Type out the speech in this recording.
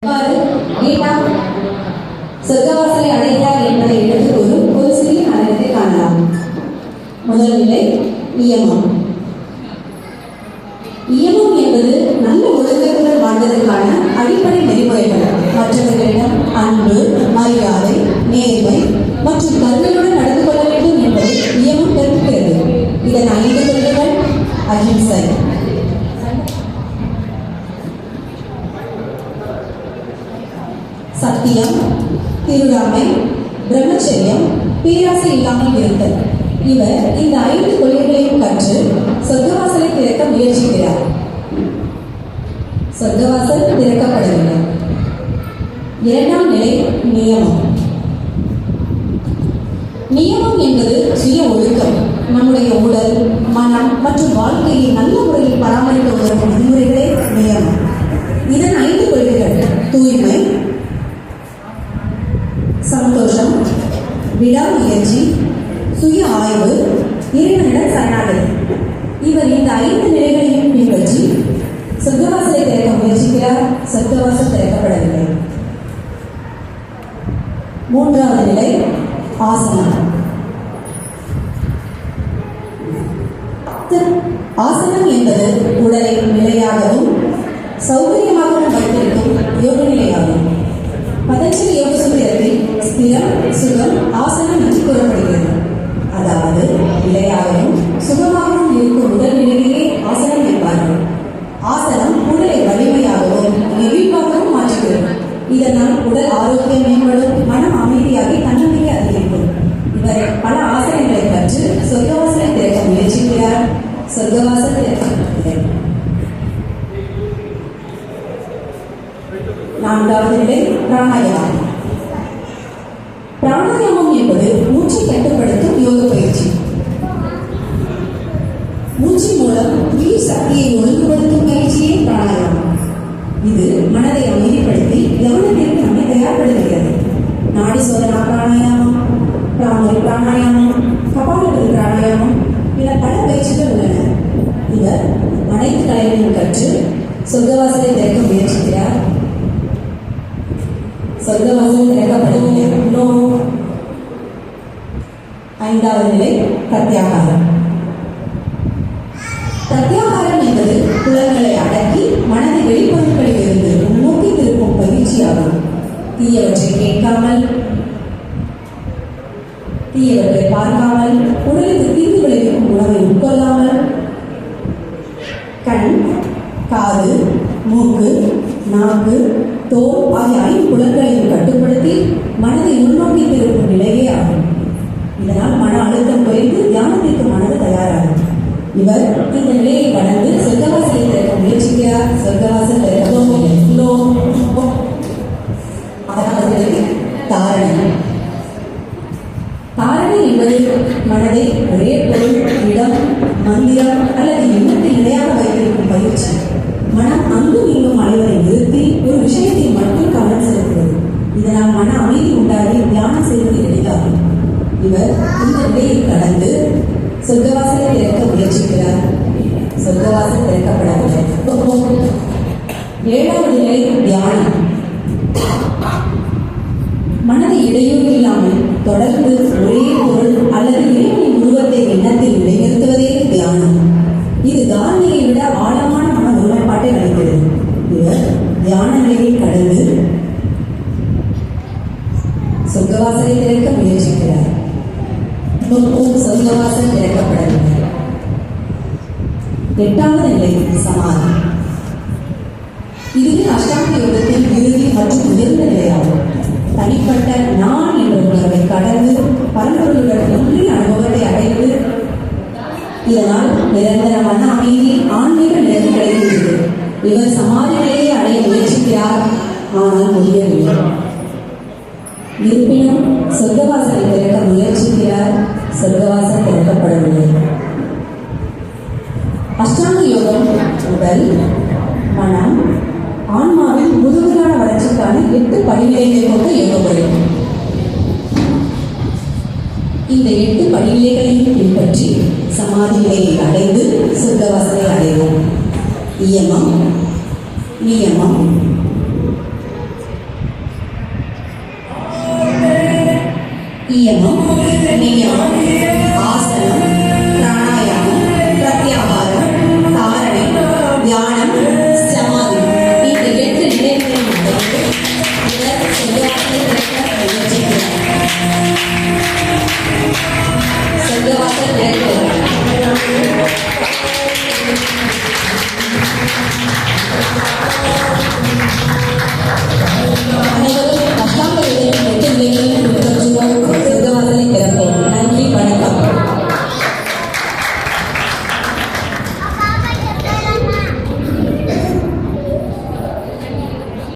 கீதா சொர்க்கவாசலை அடைந்தார் என்பதை எடுத்துக் கூறும் ஒரு சிறிய நாடகத்தை காணலாம். முதல் நிலை நியமம். நியமம் என்பது நல்ல ஒழுக்கத்துடன் வாழ்வதற்கான அடிப்படை நெறிமுறைகள். மற்றவர்களிடம் அன்பு, மரியாதை, நேர்மை மற்றும் கருணையுடன் நடந்து கொள்ள வேண்டும் என்பதை நியமம் கற்பிக்கிறது. இதன் 5 கொள்கைகள்: அஹிம்சை, சத்தியம், திருடாமை, பிரம்மச்சரியம், பேராசை இல்லாமல் இருத்தல். இவர் இந்த 5 கொள்கைகளையும் கற்று சொர்க்கவாசலை திறக்க முயற்சிக்கிறார். சொர்க்கவாசல் திறக்கப்படவில்லை. 2ஆம் நிலை நியமம். நியமம் என்பது சுய ஒழுக்கம். நம்முடைய உடல், மனம் மற்றும் வாழ்க்கையை நல்ல முறையில் பராமரிக்க உதவும் விதிமுறைகளே நியமம். இதன் 5 கொள்கைகள்: தூய்மை, சந்தோஷம், விடாமுயற்சி, சுய ஆய்வு, இறைவனிடம் சரணாகதி. இவர் இந்த 5 நிலைகளையும் பின்பற்றி சொர்க்கவாசலை திறக்க முயற்சிக்கிறார். சொர்க்கவாசல் திறக்கப்படவில்லை. 3ஆவது நிலை ஆசனம். ஆசனம் என்பது உடலை நிலையாகவும் சௌகரியமாகவும் வைத்திருக்கும் யோக நிலையாகும். பதஞ்சலி யோக சூத்திரத்தில் ஸ்திரம், சுகம், ஆசனம் என்று கூறப்படுகிறது. அதாவது நிலையாகவும் சுகமாகவும் இருக்கும் உடல் நிலையிலே ஆசனம் என்பார்கள். ஆசனம் உடலை வலிமையாகவும் நெகிழ்வாகவும் மாற்றுகிறது. இதனால் உடல் ஆரோக்கியம் மேம்படும், மனம் அமைதியாகி தன்னம்பிக்கை அதிகரிக்கும். இவர் பல ஆசனங்களை கற்று சொர்க்கவாசலை திறக்க முயற்சிக்கிறார். சொர்க்கவாசல் திறக்கப்படவில்லை. 4ஆவது நிலை பிராணாயாமம். பிராணாயாமம் என்பது மூச்சை கட்டுப்படுத்தும் யோக பயிற்சி. மூச்சு மூலம் உயிர் சக்தியை ஒழுங்குபடுத்தும் பயிற்சியே பிராணாயாமம். இது மனதை அமைதிப்படுத்தி கவனத்திற்கு நம்மை தயார்படுத்துகிறது. நாடி சோதனா பிராணாயாமம், பிராணரி பிராணாயாமம், கபாலபதி பிராணாயாமம் என பல பயிற்சிகள் உள்ளன. இவர் அனைத்து கலைகளையும் கற்று சொர்க்கவாசலை திறக்க முயற்சிக்கிறார். சொர்க்கவாசல் திறக்கப்படவில்லை. 5ஆவது நிலை பிரத்யாகாரம். பிரத்யாகாரம் என்பது புலன்களை அடக்கி மனதை வெளிப்பொருட்களில் இருந்து முன்னோக்கி திருப்பும் பயிற்சியாகும். தீயவற்றை கேட்காமல், தீயவற்றை பார்க்காமல், உடலுக்கு தீங்கு விளைவிக்கும் உணவை உட்கொள்ளாமல், கண், காது, மூக்கு, நாக்கு, தோல் ஆகிய 5 புலன்களையும் கட்டுப்படுத்தி மனதை உள்நோக்கி திருப்பும் நிலையே ஆகும். இதனால் மன அழுத்தம் குறைந்து தியானத்திற்கு மனது தயாராகும். இவர் இந்த நிலையை கடந்து சொர்க்கவாசலை திறக்க முயற்சிக்கிறார். சொர்க்கவாசல் திறக்கவில்லை. 6ஆவது நிலை தாரணை. தாரணை என்பது மனதை ஒரே பொருள், இடம், மந்திரம் அல்லது எண்ணத்தில் நிலையாக வைத்திருக்கும் பயிற்சி. மனம் அங்கும் இங்கும் அலைவதை நிறுத்தி ஒரு விஷயத்தில் மட்டும் கவனம் செலுத்துவது. இதனால் மன அமைதி உண்டாகி தியானம் செய்வது எளிதாகும். இவர் இந்த நிலையை கடந்து சொர்க்கவாசலை திறக்க முயற்சிக்கிறார். சொர்க்கவாசல் திறக்கப்படவில்லை. 7ஆவது நிலை தியானம். மனதை இடையூறு இல்லாமல் தொடர்ந்து ஒரே பொருள் அல்லது இறைவனின் உருவத்தை எண்ணத்தில் நிலைநிறுத்துவதே தியானம். இது தாரணையை விட ஆழமான மன ஒருமைப்பாட்டை அளிக்கிறது. இவர் தியான நிலையை கடந்து சொர்க்கவாசலை திறக்க முயற்சிக்கிறார். சொர்க்கவாசல் திறக்கப்படவில்லை. 8ஆவது நிலை சமாதி. இதுவே அஷ்டாங்க யோகத்தின் இறுதி மற்றும் உயர்ந்த நிலையாகும். தனிப்பட்ட நான் என்ற உணர்வை கடந்து பரம்பொருளுடன் ஒன்றிய அனுபவத்தை அடைந்து இதனால் நிரந்தர மன அமைதி, ஆன்மீக நிலை கிடைக்கிறது. இவர் சமாதி நிலையை அடைய முயற்சிக்கிறார், ஆனால் முடியவில்லை. இருப்பினும் சொர்க்கவாசலை திறக்க முயற்சிக்கிறார். சொர்க்கவாசல் திறக்கப்படவில்லை. அஷ்டாங்க யோகம் உடல், மனம், ஆன்மாவின் முழுமையான வளர்ச்சிக்கான 8 படிநிலைகளை கொண்ட யோக முறை. இந்த 8 படிநிலைகளையும் பின்பற்றி சமாதி நிலையை அடைந்து சொர்க்கவாசலை அடைவோம். நியமம், இயமம், நியமம், ஆசனம், பிராணாயாமம், பிரத்யாகாரம், தாரணை, தியானம், சமாதி இந்த 8 நிலைகளை மட்டும் இவர் சொர்க்கவாசல் திறக்க முயற்சிக்கிறார். சொர்க்கவாசல் திறக்க